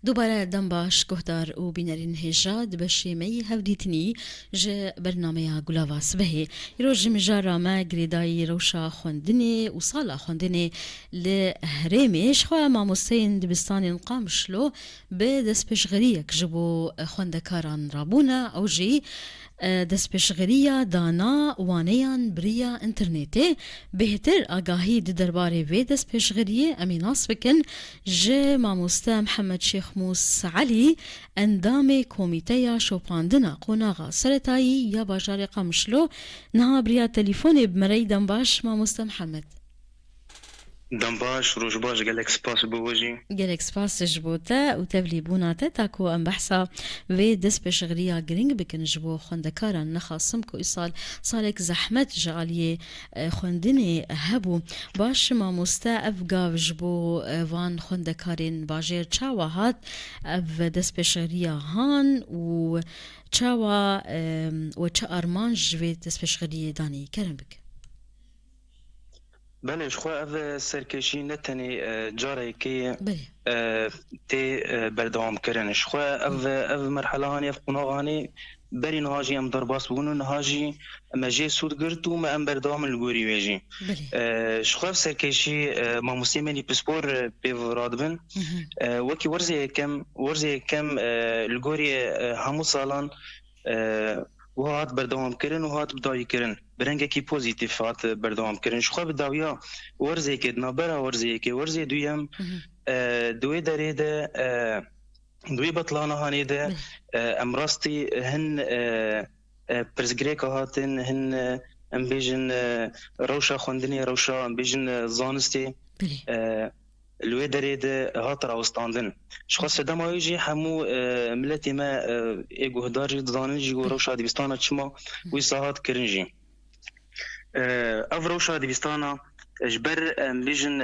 دوباره دم باش گهدار و بینرین هجاد بشیمی هفدیتنی جه برنامه گلاواس بهی روز مجارا ما گریدای روشا خوندنی و سالا خوندنی لهرمیش خواه ماموسین دبستان قامشلو به دست پشغریه کجبو خوندکاران رابونا او جی دست پشغریه دانا وانیان بریا انترنتی بهتر آگاهی درباره وی دست پشغریه امیناس بکن جه ماموستا محمد شیخ موس علی اندام کمیته شوپاندنا قوناغا سرطایی یا باجار قمشلو نها بریا تلیفونی بمری دنباش ماموستا محمد دنباش روش باش قالك سباس بوجي جالك سباس جبوتا وتبلي بوناتا تاكو ام بحثا في دس بشغريا جرينج بكن جبو خوندكارا نخاصمكو إصال صالك زحمت جعلي خوندني هبو باش ما مستا افقاف جبو وان خوندكارين باجير تشاوا هات اف دس بشغريا هان و تشاوا و تشا ارمانج في دس بشغريا داني كرم بك بله شخوا اف سرکشی نتنی جاره که بلي تی بردوام کرن شخوا اف مرحله هانی اف قناغ هانی بری نهاجی ام درباس بونو نهاجی مجی سود گرتو ما ام بردوام الگوری ویجی بلي شخوا اف سرکشی ما مسیمنی پسپور بیورادبن وکی ورزی کم الگوری همو سالان و هات بردوام کرن و هات بدایی کرن برنگه کی پوزیتیف هات بردوام کرن شخوا بداویا ورزی که نابرا ورزی که ورزی دویم دوی داره ده دوی بطلانه هانی ده امراستی هن پرزگریک هاتن هن ام بیجن روشا خوندنی روشا ام بیجن زانستی بلي لوی داره ده هات راوستاندن شخص دما یجی همو ملتی ما ایگو هداری دانن جیگو روشا دیبستانا چما وی ساعت کرنجی اف روشا دیبستانا جبر بیجن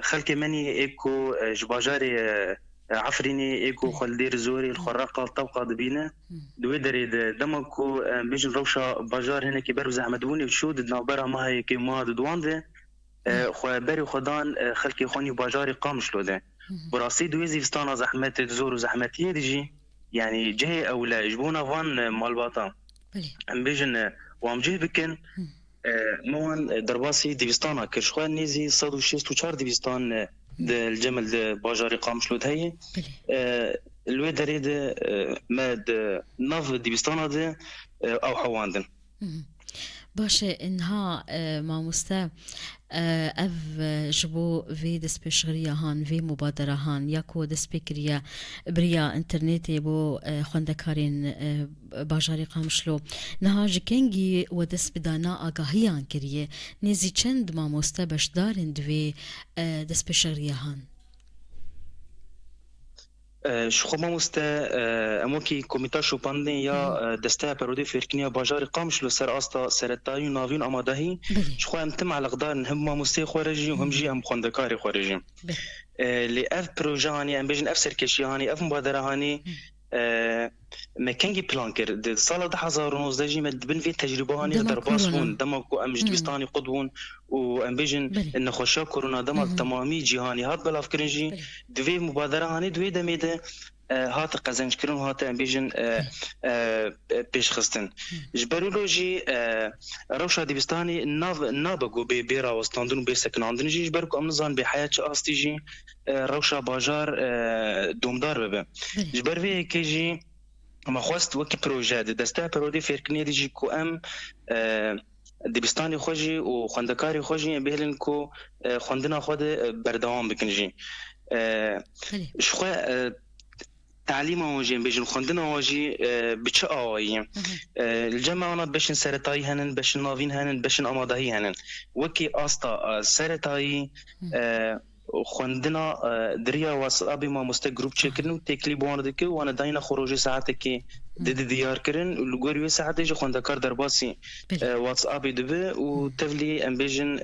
خلق مني ايكو جباجاري عفريني ايكو خلدير زوري الخراقه الطبقه دبينه دوي دري دمكو بيجن روشا باجار هنا كي برو زحمدوني وشود نابرا ما هي كي ما دوان ده خو بري خدان خلقي خوني باجاري قامش له ده براسي دوي زيفستانا زحمت زور وزحمتيه ديجي يعني جهه او لا جبونا فان مالباطا ام بيجن وام جه بكن موان درباسي ديفستانا كرشخوان نيزي صدو شيستو چار ديفستان الجمل ده باجاري قامشلود هي الوي داري ده ما ده ناف ديفستانا ده او حواندن باشه انها ما مستا اف جبو في دس بشغريا هان في مبادرة هان ياكو دس بكريا بريا انترنتي بو خوندكارين باجاري قامشلو نها جكنجي ودس بدانا آگاهيان كريه نيزي چند ما مستا بشدارن دوي دس بشغريا هان شخو ما مستا اموكي كوميتا شوباندن يا دستا برودي فيركنيا باجاري قامشلو سر استا سرتاي نافين امادهي شخو امتم على قدار هم ما مستا خارجي وهم جي ام خوندكاري خارجي لي اف بروجاني ام بيجن اف سركشي هاني اف مبادره هاني ما كانجي بلانكر دي صالة 2019 جي مد بن في تجربة هاني درباسون دمكو امج دبستاني قدون وام بيجن ان خوشا كورونا دمك تمامي جهاني هات بلاف كرنجي دوي مبادرة هاني دوي دميده هات قزنج كرن هات ام بيجن بيش خستن جبرولوجي روشا دبستاني نابغو بيرا وستاندون بيسكناندن جي جبركو امنزان بحياة استيجي روشا باجار دومدار ببه جبر في كيجي ما خواست وكي بروجات دستا برودي فيركني ديجي كو ام دبستاني خوجي وخندكاري خوجي بهلن كو خندنا خود بردوام بكنجي شخوا تعليم واجي بيجن خندنا واجي بتش اواي الجامعه انا باش سرتاي هنن باش نافين هنن باش امادهي هنن وكي استا سرتاي خوندنا دريا واتساب ما مست جروب چكرن تكلي بوان دك وانا داينا خروج ساعات كي ديار كرن لغوري ساعات جو خوندكار درباسي واتساب دبه وتفلي امبيجن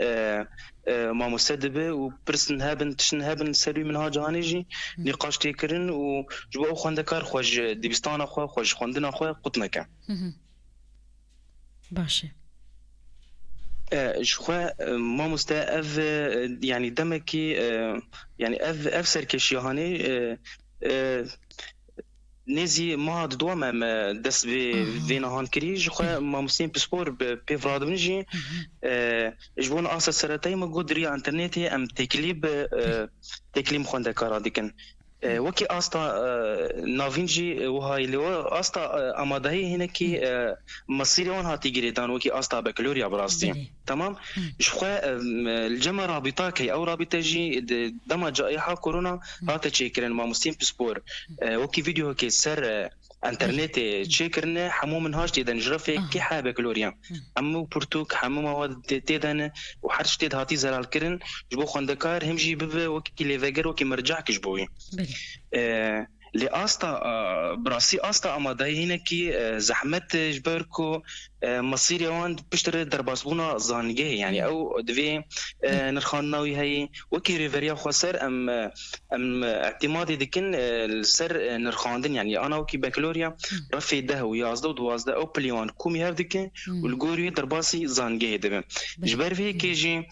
ما مستدبه وبرسن هابن تشن هابن سري من ها جانيجي نقاش تكرن وجو خوندكار خوج دبستان خو خوج خوندنا خو قطنك باشه شخوا ما مستا اف يعني دمكي يعني اف سركشيهاني نزي ما دوما دس بفينا هان كريج خو ما مسين بسبور بفراد بنجي جبون اسا سرتاي ما قدري انترنتي ام تكليم خوندا كارا ديكن وكي استا نافينجي وهاي اللي استا امادهي هنا كي مصيري وان هاتي جريدان وكي استا بكالوريا براستي تمام شخوا الجامعه رابطه كي او رابطه جي دما جائحه كورونا هات تشيكرن ما مسين بسبور وكي فيديو كي سر انترنت تشيكرنا حمو منهاش تيدن جرفي كي حابه كلوريا امو برتوك حمو مواد تيدن وحرش تيد هاتي زرال كرن جبو خندكار همجي بب وكي ليفاجر وكي مرجع كجبوي لي استا براسي استا اماداي هنا كي زحمت جبركو مصيري وان بشتري درباسبونا زانجي يعني او دفي نرخاناوي هي وكي ريفيريا خسر ام اعتمادي دكن السر نرخاندن يعني انا وكي بكالوريا رفي ده ويازده ودوازده او بليون كومي هردك والغوري درباسي زانجي دبن جبر في كيجي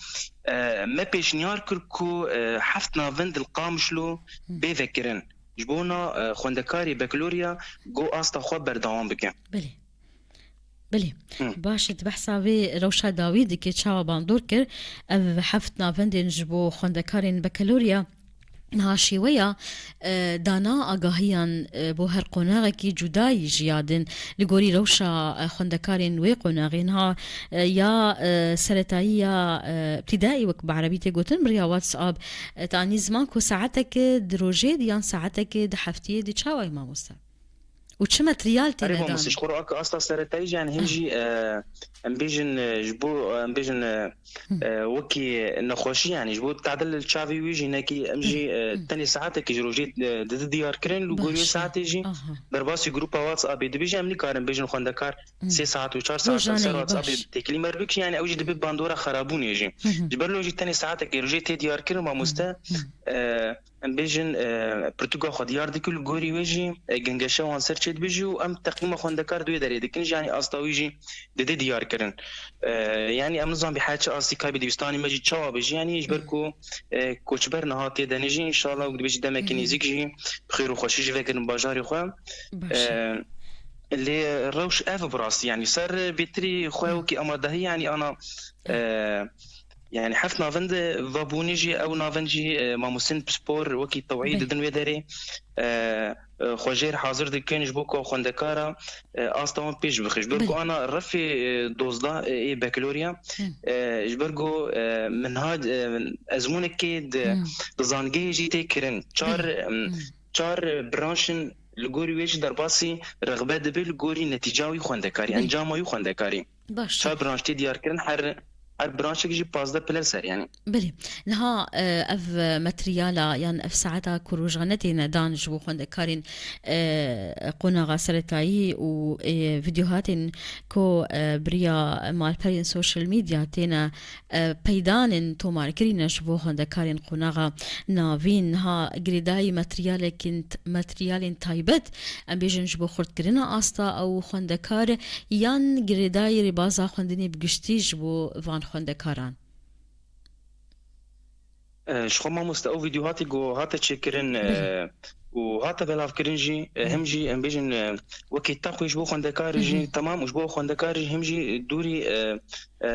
ما بيشنيار كركو حفتنا فند القامشلو بذكرن جبونا خوندكاري بكالوريا جو استا خو بردوام بكن بله باشت بحثا في روشا داوود كي تشاوا باندور كر اف حفتنا فندن جبو خوندكارين بكالوريا نهاشي ويا دانا اگاهيان بو هر قناغكي جداي جيادن لغوري روشا خوندكارين وي قناغينها يا سرتايا ابتدائي وك بعربيتي قوتن بريا واتساب تاني زمانكو ساعتك دروجي ديان ساعتك دحفتي دي تشاوي ما مستر وش ماتريال تي دان مش قرأ اصلا سرتاي يعني همجي امبيجن جبو امبيجن وكي نخوشي يعني جبو تعدل الشافي ويجي ناكي امجي تاني ساعتك جروجيت ديار كرين لغوري ساعات يجي برباسي جروب واتساب بيجي امني كارن بيجن خوندكار 6 ساعات و4 ساعات سر واتساب تكليم ربك يعني اوجي دب باندورا خرابون يجي جبر لوجي تاني ساعتك جروجيت ديار كرين ما مستا امبيجن برتغال خد ياردي كل غوري ويجي جنجشا وان سيرشيت بيجو ام تقييم خوندكار دوي دري دكن يعني استاويجي ددي ديار كرن يعني ام نظام بحاجه اصلي كاي بديستاني ماجي تشوا بيجي يعني يجبركو كوتشبر نهاتي دنجي ان شاء الله ودي بيجي دمكنيزيك جي بخير وخوشي جي فكر باجاري خو اللي روش اف براسي يعني صار بيتري خوكي امادهي يعني انا يعني حفت نافند فابونيجي او نافنجي ما مسن بسبور وكي توعيد دن ويدري خوجير حاضر دكين جبوكو خوندكارا استون بيج بخش بركو انا رفي دوزدا اي بكالوريا جبركو من هاد ازمونك كيد زانجي جي تكرن چار برانشن لغوري ويش درباسي رغبه دبل غوري نتيجاوي خوندكاري انجاموي خوندكاري باش چار برانش تي ديار كرن هر برانش يجي بازدا بلسر يعني بلي نها اف ماتريالا يعني اف ساعتها كروجانتي دان جبو خوندكارين قناغا سرتاي و فيديوهات كو بريا مال برين سوشيال ميديا تينا بيدان تومار كرين جبو خوندكارين قناغا نافين ها غريداي ماتريال تايبت ام بيجن جبو خرد كرينا استا او خوندكار يان غريداي ربازا خوندني بگشتي جبو وان خوندکاران شخو ما مستوى فيديوهاتي جو هاتا تشكرن وهاتا بلاف كرنجي همجي امبيجن وكي تاخو جبو خوندكارجي تمام وجبو خوندكارجي همجي دوري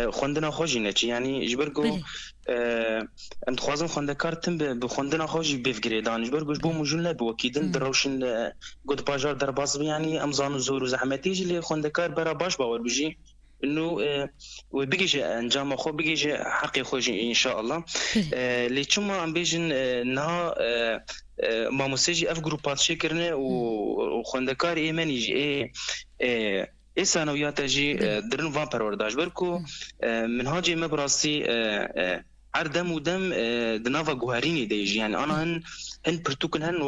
خوندنا خوجي نتي يعني جبركو ام تخوازن خوندکار تم بخوندنا خوجي بفكري دان جبركو جبو مجلنا بوكيدن دروشن قد باجار درباز يعني امزان زور وزحمتي اللي خوندکار برا باش باور بيجي انه وبيجي انجام خو بيجي حقي خوجي ان شاء الله اللي تشما ام بيجن نها ما مسجي اف جروبات شكرنا وخندكار ايمن يجي اي ثانويات جي درن فان برورداج بركو من هاجي مبراسي عردم ودم دنافا جوهريني ديجي يعني انا هن برتوكن هن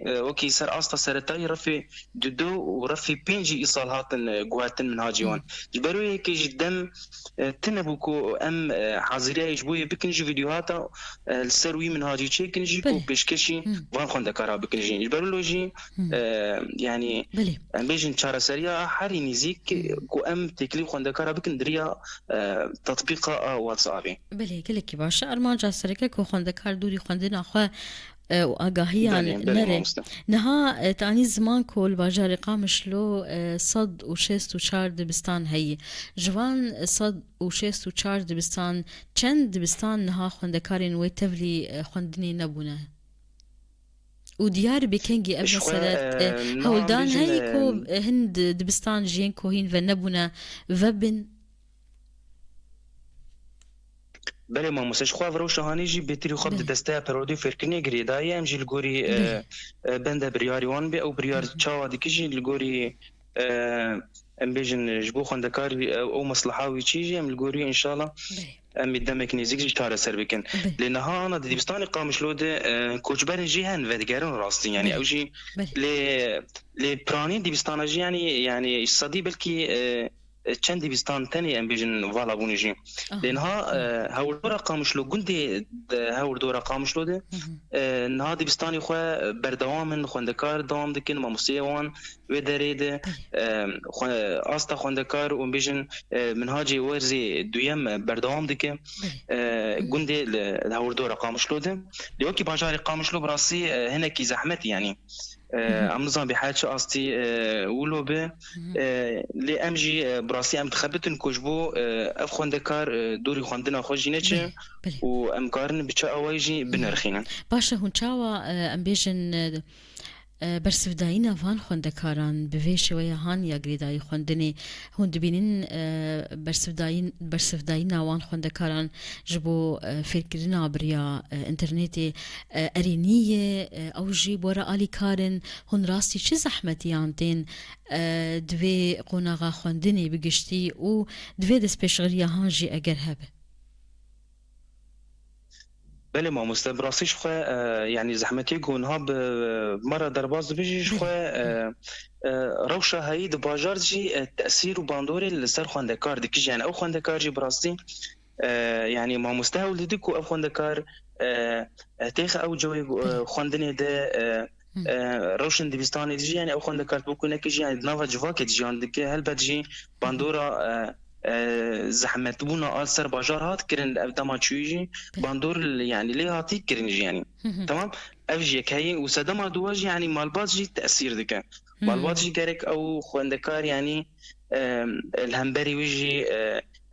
وكي سر استا سرتاي رفي دودو ورفي بينجي ايصالات جوهرتن من هاجيوان جبروي كي جدم تنبوكو ام حاضريه يجبوي بكنجي فيديوهاتا السروي من هاجي تشيكنجي كو بيشكشي وان خوندكارا بكنجي جبرولوجي يعني ام بيجن تشارا سريا حري نيزيك كو ام تكليف خوندكارا بكندريا تطبيق واتسابي بله كلكي باشه ارمان جاسرکه کو خوندکار دوری خوندن اخو وآگاهیان بله نره مامۆستا نها تانی زمان کل باجار قامشلو صد و شست و چار دبستان هی جوان صد و شست و چار دبستان چند دبستان نها خوندکارین و تفلی خوندنی نبونه و دیار بکنگی اب مسألة هولدان هی کو هند دبستان جین کو هین و نبونه و بن بله مامۆستا خوا ڤرۆ شەهانî jî bêtirî xwe di desteya perodî fêrkirinê girêdayî em jî li gorî bende biryarî wan bê ew biryar çawa dikî jî li gorî em bêjin ji bo xwendekarî ew mesliha wî çî jî em li gorî înşallah em ê demek nêzik jî çareser bikin. Lê niha ana di dibistanê Qamişlo de koçberên jî hen vedigerin rastî yani ew jî lê piranî dibistana jî yani sadî belkî çend dibistan tenê em bêjin vala bûnê jî. Lê niha hewldora Qamişlo gundê hewldora Qamişlo de niha dibistanê xwe berdewam in xwendekar dewam dikin mamosteyê wan wê derê de asta xwendekar û em bêjin minhacê werzê duyem berdewam dike gundê li hewldora Qamişlo de. Lê wekî bajarê Qamişlo bi rastî hinekî zehmet yani ام نظام بحاجه استي ولو به لي ام جي براسي ام تخبتن كوجبو اف خوندكار دوري خوندنا خوجينه و ام كارن بچا اواجي بنرخينا باشا هون چاوا ام بيجن برسفدایینا وان خوندکاران به شوی هان یا گریدای خوندنی هون دبینن برسفدایینا وان خوندکاران جبو فکرنا بریا اینترنتی ارینیه او جی بورا آلی کارن هون راستی چه زحمتی آنتین دوی قوناغا خوندنی بگشتی و دوی دست پیشغریا هان جی اگر هبه بله مامۆستا براستیش خو يعني زحمتي گونها بمره درباز بيجي خو روشه هاي د باجار جي تاثير وباندوري لسر خوندکار دکي يعني او خوندکار جي براستي يعني مامۆستا ولدك او خوندکار تيخ او جوي خوندني ده روشن دبستاني جي يعني او خوندکار بكون كي يعني نافا جواكت جي عندك هل بتجي باندورا زحمت بونا سر باجار هات كرن افدما تشويجي باندور يعني ليه هاتي كرنجي يعني تمام افجي كاي وسدما دواج يعني مالبات جي تاثير دكا مالبات جي كارك او خوندكار يعني الهمبري ويجي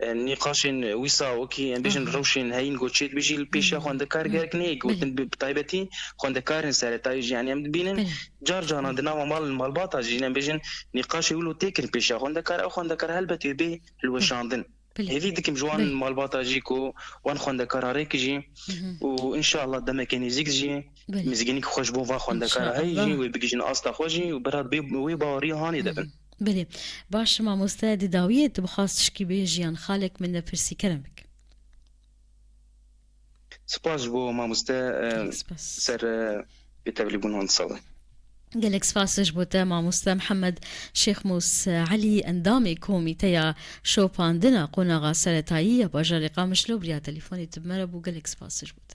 نقاشن ويسا وكي بيجن روشن هاين غوتشيت بيجي البيشا خوندكار كارك نيك بطيبتي خوندكار سرتايج يعني ام بينن جار جانا دنا مالبات جي بيجن نقاش يقولوا تيكر بيشا خوندكار او خوندكار هلبتي بي الوشاندن هذي ديك جوان مالبات جيكو وان خوندكار هاريك جي وان شاء الله دمك نيزيك جي مزگینی که خوش بو و خوندکار هایی و بگیجن آستا خوشی و برات وی باوری هانی دبن بله باش مامۆستا داویت بخواستش کی بیجیان خالق من نفرسی کرمک سپاس بو مامۆستا سر بتبلی بون هون صلاة قالك سفاسش بوتا مامۆستا محمد شيخ موس علي اندامي كومي تيا شوباندنا قوناغا سرطايا باجار قامشلو بريا تليفوني تبمربو قالك سفاسش بوتا